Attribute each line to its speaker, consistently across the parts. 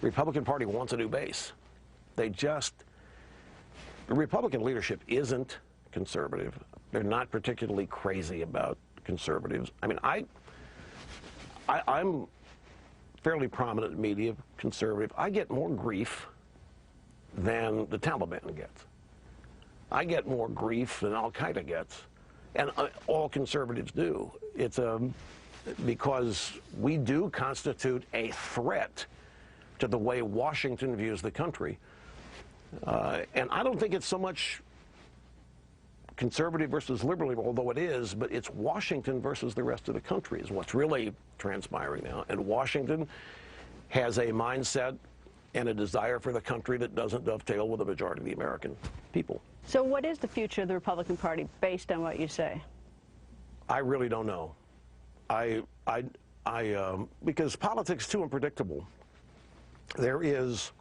Speaker 1: The Republican Party wants a new base. The Republican leadership isn't conservative. They're not particularly crazy about conservatives. I mean, I'm fairly prominent media conservative. I get more grief than the Taliban gets. I get more grief than Al-Qaeda gets, and all conservatives do. It's because we do constitute a threat to the way Washington views the country. And I don't think it's so much conservative versus liberal, although it is, but it's Washington versus the rest of the country is what's really transpiring now. And Washington has a mindset and a desire for the country that doesn't dovetail with the majority of the American people.
Speaker 2: So what is the future of the Republican Party based on what you say?
Speaker 1: I really don't know. Because politics is too unpredictable. There is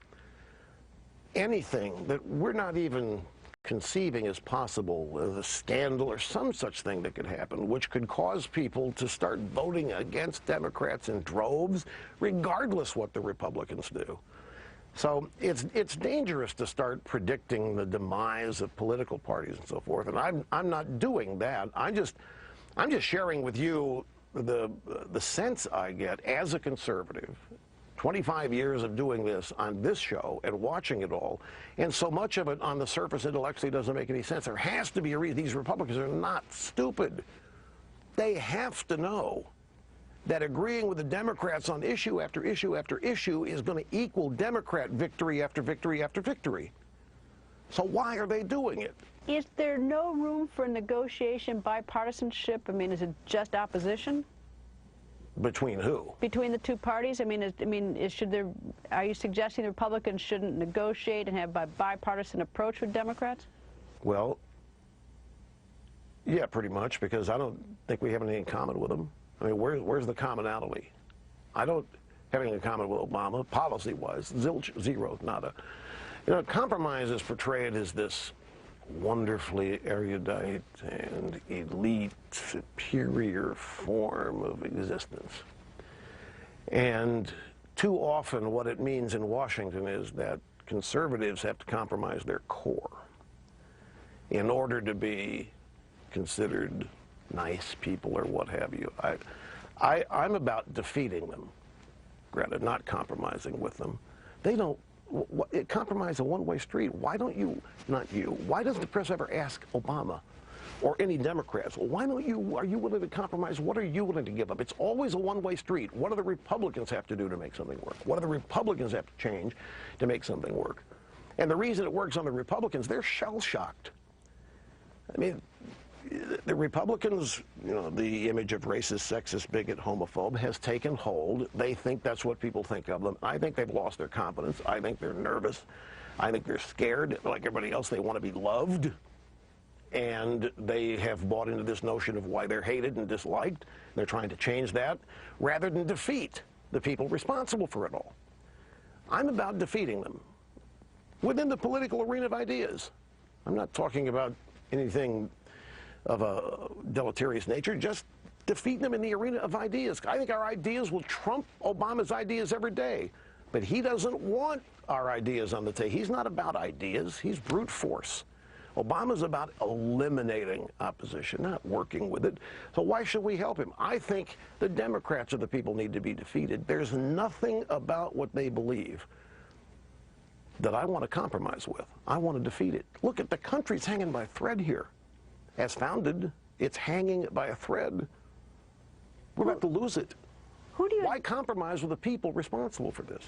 Speaker 1: anything that we're not even conceiving as possible, a scandal or some such thing that could happen, which could cause people to start voting against Democrats in droves, regardless what the Republicans do. So it's dangerous to start predicting the demise of political parties and so forth, and I'm not doing that. I'm just sharing with you the sense I get as a conservative. 25 years of doing this on this show and watching it all, and so much of it on the surface intellectually doesn't make any sense. There has to be a reason. These Republicans are not stupid. They have to know that agreeing with the Democrats on issue after issue after issue is going to equal Democrat victory after victory after victory. So why are they doing it?
Speaker 2: Is there no room for negotiation, bipartisanship? I mean, is it just opposition?
Speaker 1: Between who?
Speaker 2: Between the two parties. Are you suggesting the Republicans shouldn't negotiate and have a bipartisan approach with Democrats?
Speaker 1: Well, yeah, pretty much, because I don't think we have anything in common with them. I mean, where's the commonality? I don't have anything in common with Obama, policy-wise. Zilch, zero, nada. You know, compromise is portrayed as this wonderfully erudite and elite, superior form of existence. And too often what it means in Washington is that conservatives have to compromise their core in order to be considered nice people or what have you. I'm about defeating them, Greta, not compromising with them. They don't compromise a one-way street. Why don't you, not you, why doesn't the press ever ask Obama or any Democrats, well, why don't you, are you willing to compromise? What are you willing to give up? It's always a one-way street. What do the Republicans have to do to make something work? What do the Republicans have to change to make something work? And the reason it works on the Republicans, they're shell-shocked. I mean, the Republicans, you know, the image of racist, sexist, bigot, homophobe has taken hold. They think that's what people think of them. I think they've lost their confidence. I think they're nervous. I think they're scared. Like everybody else, they want to be loved. And they have bought into this notion of why they're hated and disliked. They're trying to change that rather than defeat the people responsible for it all. I'm about defeating them within the political arena of ideas. I'm not talking about anything of a deleterious nature, just defeating them in the arena of ideas. I think our ideas will trump Obama's ideas every day, but he doesn't want our ideas on the table. He's not about ideas, he's brute force. Obama's about eliminating opposition, not working with it. So why should we help him? I think the Democrats are the people who need to be defeated. There's nothing about what they believe that I want to compromise with. I want to defeat it. Look, at the country's hanging by a thread here. As founded, it's hanging by a thread. We're about to lose it. Why compromise with the people responsible for this?